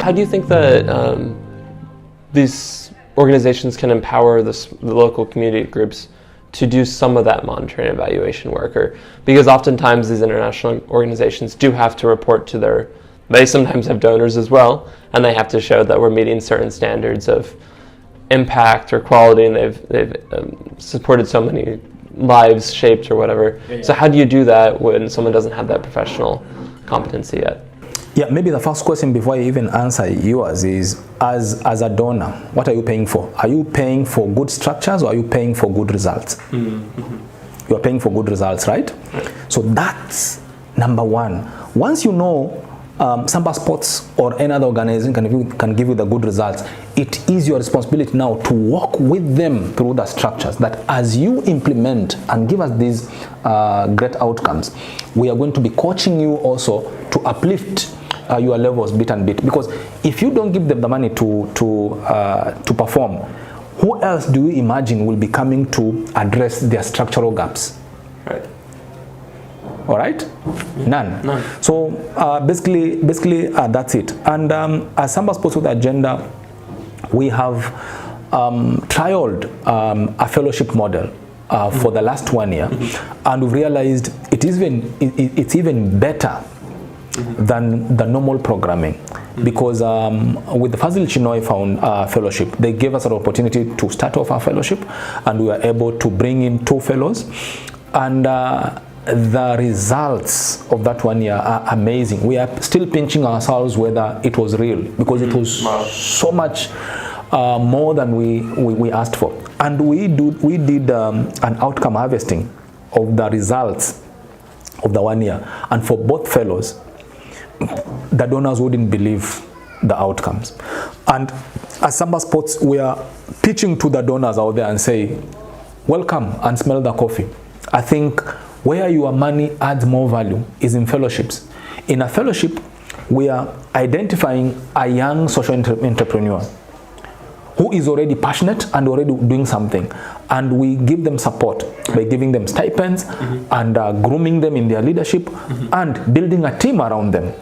How do you think that these organizations can empower the local community groups to do some of that monitoring and evaluation work? Or because oftentimes these international organizations do have to report to they sometimes have donors as well, and they have to show that we're meeting certain standards of impact or quality, and they've supported so many lives shaped or whatever. Yeah. So how do you do that when someone doesn't have that professional competency yet? Yeah, maybe the first question before I even answer yours is, as a donor, what are you paying for? Are you paying for good structures, or are you paying for good results? Mm-hmm. You are paying for good results, right? So that's number one. Once you know Samba Sports or any other organization can give you the good results, it is your responsibility now to work with them through the structures, that as you implement and give us these great outcomes, we are going to be coaching you also to uplift your levels bit and bit. Because if you don't give them the money to perform, who else do you imagine will be coming to address their structural gaps? Right. All right? None. So basically that's it. And as Samba Sports with Agenda, we have trialed a fellowship model for the last 1 year, and we've realized it's even better than the normal programming, because with the Fazil Chinoy Fellowship, they gave us an opportunity to start off our fellowship, and we were able to bring in 2 fellows, and the results of that 1 year are amazing. We are still pinching ourselves whether it was real, because it was so much more than we asked for. And we did an outcome harvesting of the results of the 1 year, and for both fellows, the donors wouldn't believe the outcomes. And as Samba Sports, we are pitching to the donors out there and say, welcome and smell the coffee. I think where your money adds more value is in fellowships. In a fellowship, we are identifying a young social entrepreneur who is already passionate and already doing something, and we give them support by giving them stipends and grooming them in their leadership and building a team around them.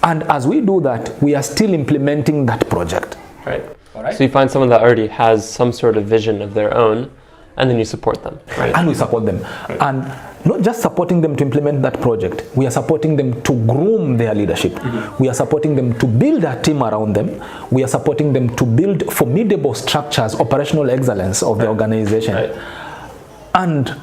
And as we do that, we are still implementing that project. Right. All right. So you find someone that already has some sort of vision of their own, and then you support them. Right. And we support them. Right. And not just supporting them to implement that project, we are supporting them to groom their leadership. We are supporting them to build a team around them. We are supporting them to build formidable structures, operational excellence of the organization. Right. And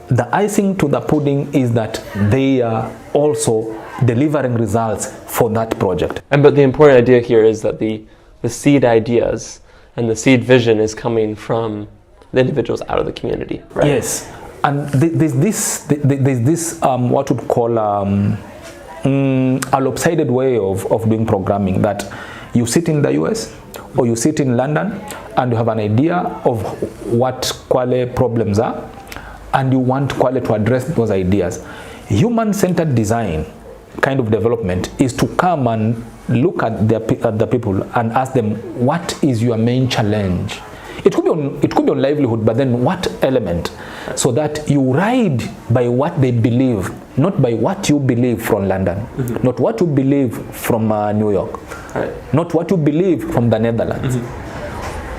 the icing to the pudding is that they are also delivering results for that project. But the important idea here is that the seed ideas and the seed vision is coming from the individuals out of the community, right? Yes, and there's this what we'd call a lopsided way of doing programming, that you sit in the US or you sit in London and you have an idea of what Kwale problems are, and you want Kwale to address those ideas. Human-centered design kind of development is to come and look at the people and ask them, what is your main challenge? It could be on livelihood, but then what element? So that you ride by what they believe, not by what you believe from London, not what you believe from New York, not what you believe from the Netherlands.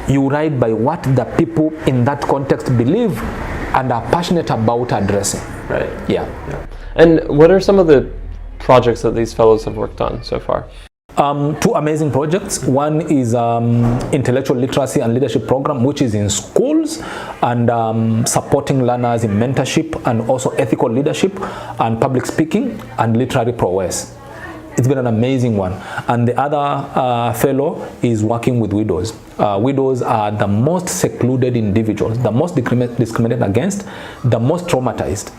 You ride by what the people in that context believe and are passionate about addressing. Right. Yeah. And what are some of the projects that these fellows have worked on so far? 2 amazing projects. One is intellectual literacy and leadership program, which is in schools and supporting learners in mentorship and also ethical leadership and public speaking and literary prowess. It's been an amazing one. And the other fellow is working with widows. Widows are the most secluded individuals, the most discriminated against, the most traumatized.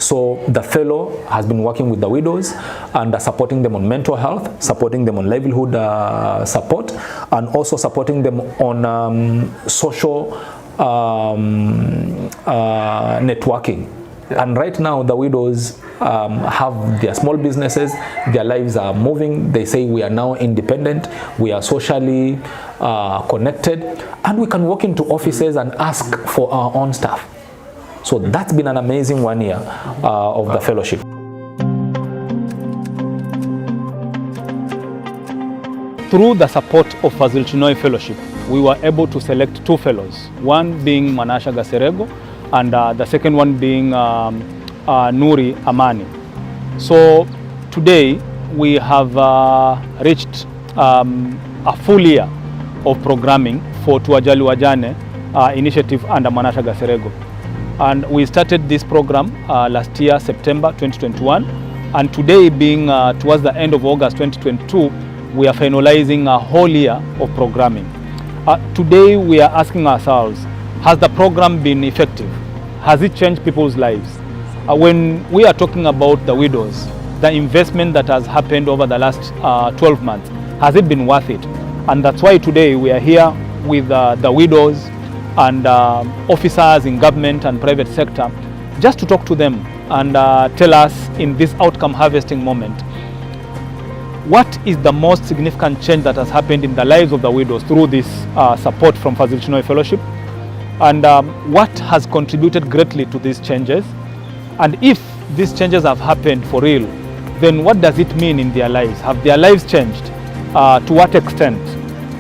So the fellow has been working with the widows and supporting them on mental health, supporting them on livelihood support, and also supporting them on social networking. Yeah. And right now the widows have their small businesses, their lives are moving. They say we are now independent, we are socially connected, and we can walk into offices and ask for our own stuff. So that's been an amazing 1 year of the fellowship. through the support of Fazil Chinoy Fellowship, we were able to select 2 fellows, one being Mwanasha Gaserego and the second one being Nuri, Amani. So today we have reached a full year of programming for Tuwajali Wajane initiative under Mwanasha Gaserego. And we started this program last year, September 2021. And today being towards the end of August 2022, we are finalizing a whole year of programming. Today we are asking ourselves, has the program been effective? Has it changed people's lives? When we are talking about the widows, the investment that has happened over the last 12 months, has it been worth it? And that's why today we are here with the widows and officers in government and private sector, just to talk to them and tell us in this outcome harvesting moment, what is the most significant change that has happened in the lives of the widows through this support from Fazil Chinoy Fellowship, and what has contributed greatly to these changes, and if these changes have happened for real, then what does it mean in their lives? Have their lives changed? To what extent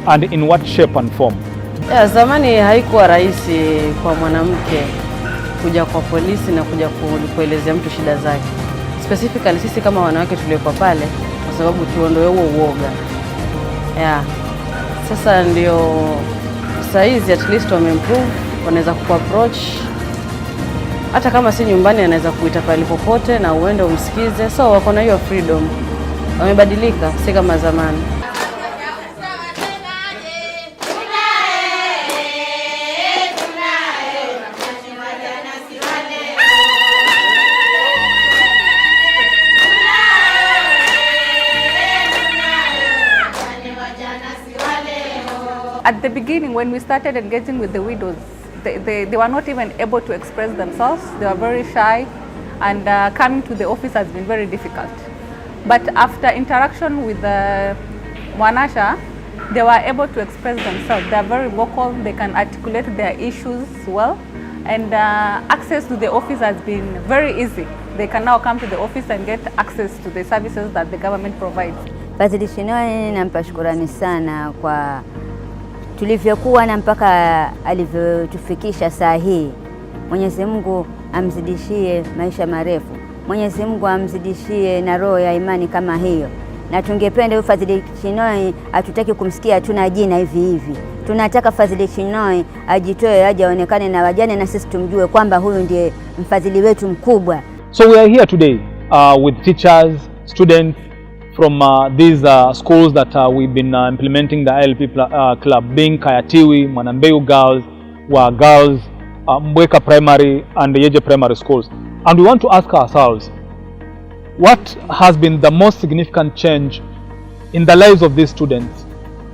and in what shape and form? Zamani haikuwa rahisi kwa mwanamke kuja kwa polisi na kuja kuelezea mtu shida zake. Specifically sisi kama wanawake tuliokuwa pale kwa sababu tuondoe huo uoga. Sasa ndio saizi at least wameimprove, wanaweza kuapproach hata kama si nyumbani, anaweza kuita pale popote na uende umsikize. So wako na hiyo freedom. Wamebadilika, si kama zamani. At the beginning, when we started engaging with the widows, they were not even able to express themselves. They were very shy, and coming to the office has been very difficult. But after interaction with Mwanasha, they were able to express themselves. They are very vocal, they can articulate their issues well, and access to the office has been very easy. They can now come to the office and get access to the services that the government provides. Fazil Chinoy nampa shukrani sana kwa tulivyokuwa na mpaka alivyotufikisha saa hii. Mwenyezi Mungu amzidishie maisha marefu. Mwenyezi Mungu amzidishie na roho ya imani kama hiyo. Na tungependa huyu Fazil Chinoy hatutaki kumsikia tuna jina hivi hivi. Tunataka Fazil Chinoy ajitoe, aje aonekane na wajane na sisi tumjue kwamba huyu ndiye mfadhili wetu mkubwa. So we are here today with teachers, students from these schools that we've been implementing the ILP club, being Kayatiwi, Mwanambeyu girls, Wa girls, Mbweka primary and Yeje primary schools. And we want to ask ourselves, what has been the most significant change in the lives of these students?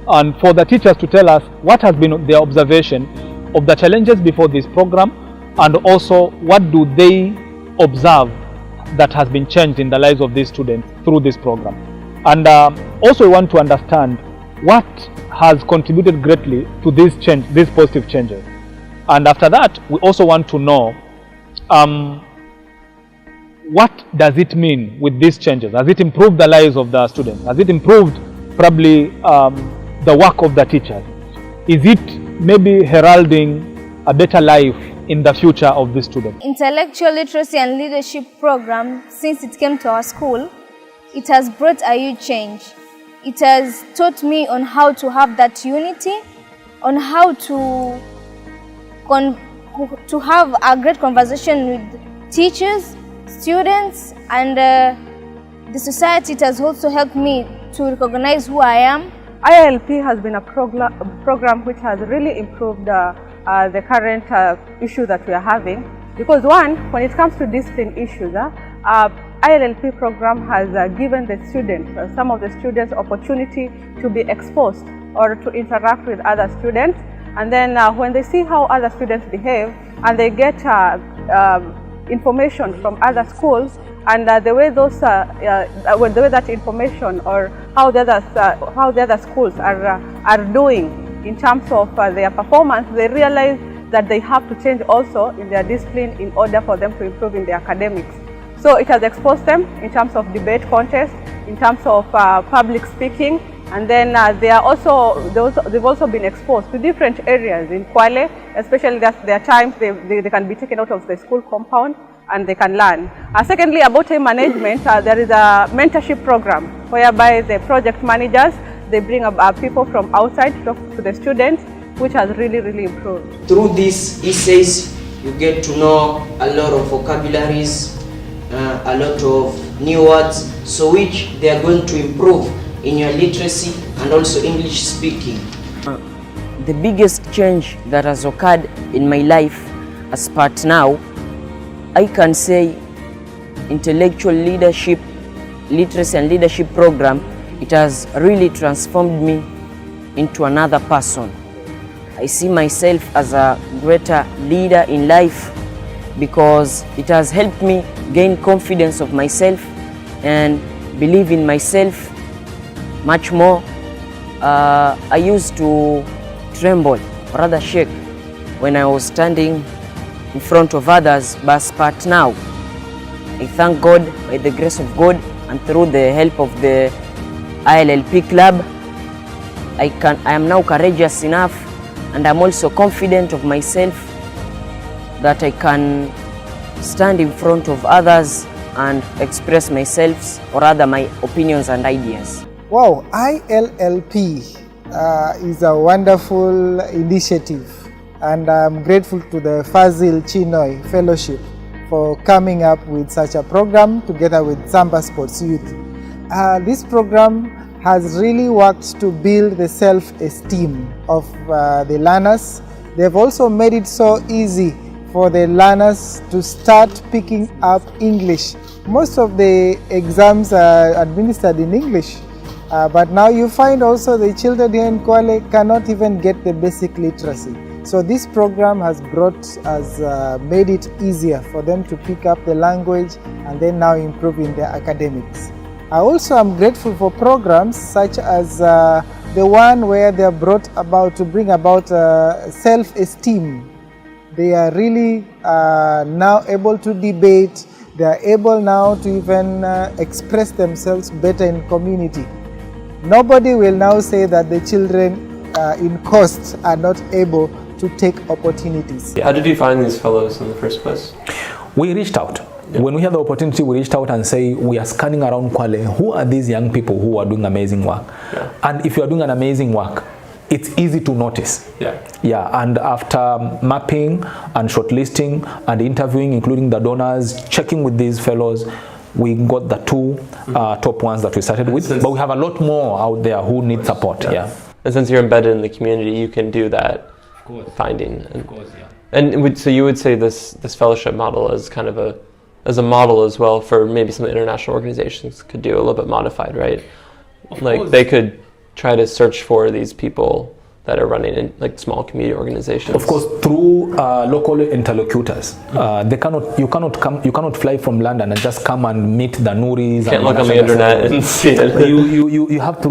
And for the teachers to tell us what has been their observation of the challenges before this program, and also what do they observe that has been changed in the lives of these students through this program. And also we want to understand what has contributed greatly to this change, these positive changes. And after that, we also want to know what does it mean with these changes? Has it improved the lives of the students? Has it improved probably the work of the teachers? Is it maybe heralding a better life in the future of the students? Intellectual literacy and leadership program, since it came to our school, it has brought a huge change. It has taught me on how to have that unity, on how to have a great conversation with teachers, students, and the society. It has also helped me to recognize who I am. ILP has been a program which has really improved the current issue that we are having, because one, when it comes to discipline issues, ILP program has given the students, some of the students, opportunity to be exposed or to interact with other students, and then when they see how other students behave and they get information from other schools, and the way those the way that information or how the other schools are doing in terms of their performance, they realize that they have to change also in their discipline in order for them to improve in their academics. So it has exposed them in terms of debate contest, in terms of public speaking, And then they've also been exposed to different areas in Kwale, especially that there are times they can be taken out of the school compound and they can learn. Secondly, about time management, there is a mentorship program whereby the project managers, they bring people from outside to talk to the students, which has really improved. Through these essays, you get to know a lot of vocabularies, a lot of new words, so which they are going to improve in your literacy and also English speaking. The biggest change that has occurred in my life as part now, I can say intellectual leadership, literacy and leadership program, it has really transformed me into another person. I see myself as a greater leader in life because it has helped me gain confidence of myself and believe in myself much more. I used to tremble, or rather shake, when I was standing in front of others, but now I thank God, by the grace of God and through the help of the ILLP club, I am now courageous enough, and I'm also confident of myself that I can stand in front of others and express myself, or rather my opinions and ideas. Wow, ILLP is a wonderful initiative, and I'm grateful to the Fazil Chinoy Fellowship for coming up with such a program together with Samba Sports Youth. This program has really worked to build the self-esteem of the learners. They've also made it so easy for the learners to start picking up English. Most of the exams are administered in English, but now you find also the children here in Kwale cannot even get the basic literacy. So this program has made it easier for them to pick up the language and then now improve in their academics. I also am grateful for programs such as the one where they are brought about to bring about self-esteem. They are really now able to debate. They are able now to even express themselves better in community. Nobody will now say that the children in cost are not able to take opportunities. How did you find these fellows in the first place? We reached out. Yeah. When we had the opportunity, we reached out and say, we are scanning around Kwale. Who are these young people who are doing amazing work? Yeah. And if you are doing an amazing work, it's easy to notice. Yeah. Yeah. And after mapping and shortlisting and interviewing, including the donors, checking with these fellows, we got the two top ones that we started with. But we have a lot more out there who need support. Yeah. And since you're embedded in the community, you can do that finding. Of course, yeah. And so you would say this fellowship model is kind of a model as well for maybe some international organizations could do a little bit modified, right? Like they could try to search for these people that are running in like small community organizations. Of course, through local interlocutors. You cannot fly from London and just come and meet the Nuris. You can't look on the internet and see it. You have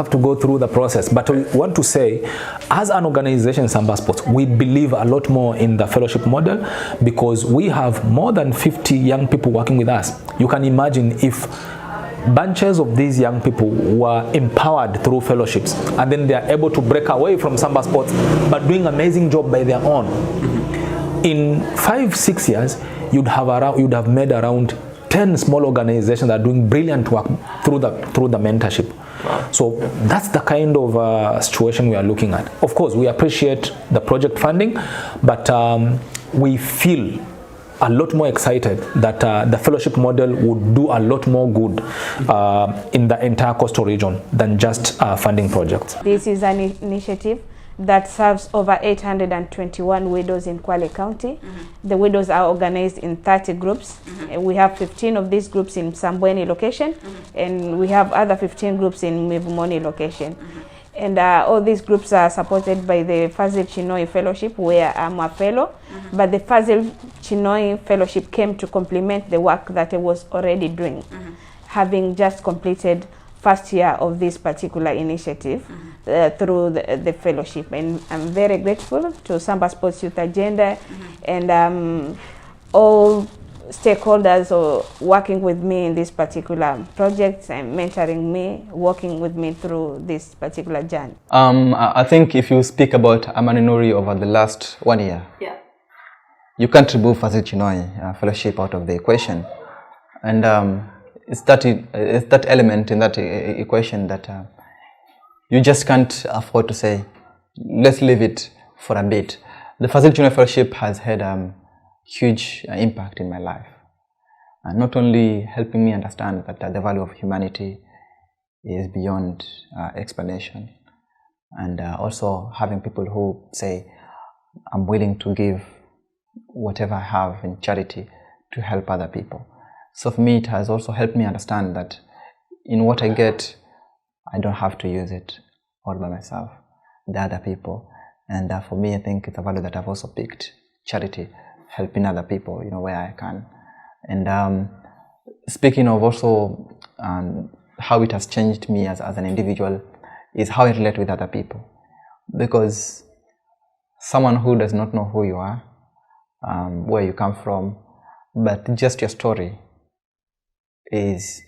to go through the process. But we want to say, as an organization, Samba Sports, we believe a lot more in the fellowship model because we have more than 50 young people working with us. You can imagine if bunches of these young people were empowered through fellowships and then they are able to break away from Samba Sports but doing an amazing job by their own. In 5-6 years, you'd have made around 10 small organizations that are doing brilliant work through the mentorship. Wow. So that's the kind of situation we are looking at. Of course, we appreciate the project funding, but we feel a lot more excited that the fellowship model would do a lot more good in the entire coastal region than just funding projects. This is an initiative that serves over 821 widows in Kwale County. The widows are organized in 30 groups. We have 15 of these groups in Sambweni location, and we have other 15 groups in Mivumoni location. And all these groups are supported by the Fazil Chinoy Fellowship, where I'm a fellow. But the Fazil Chinoy Fellowship came to complement the work that I was already doing, having just completed first year of this particular initiative through the fellowship. And I'm very grateful to Samba Sports Youth Agenda and all stakeholders or working with me in this particular project and mentoring me, working with me through this particular journey? I think if you speak about Amani Nuri over the last 1 year, Yeah. you can't remove Fazil Chinoy Fellowship out of the equation. And it's that element in that equation that you just can't afford to say, let's leave it for a bit. The Fazil Chinoy Fellowship has had huge impact in my life, and not only helping me understand that the value of humanity is beyond explanation, and also having people who say, I'm willing to give whatever I have in charity to help other people. So for me, it has also helped me understand that in what I get, I don't have to use it all by myself, the other people. And for me, I think it's a value that I've also picked, charity, helping other people, where I can. And speaking of also how it has changed me as an individual is how I relate with other people. Because someone who does not know who you are, where you come from, but just your story is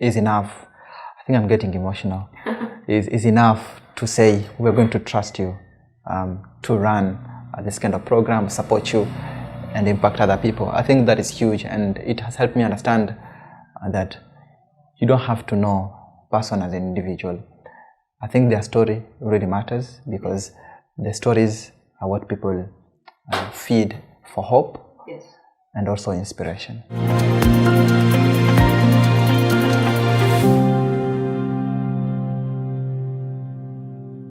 enough. I think I'm getting emotional. is enough to say we're going to trust you to run this kind of program, support you, and impact other people. I think that is huge, and it has helped me understand that you don't have to know a person as an individual. I think their story really matters, because the stories are what people feed for hope, yes, and also inspiration.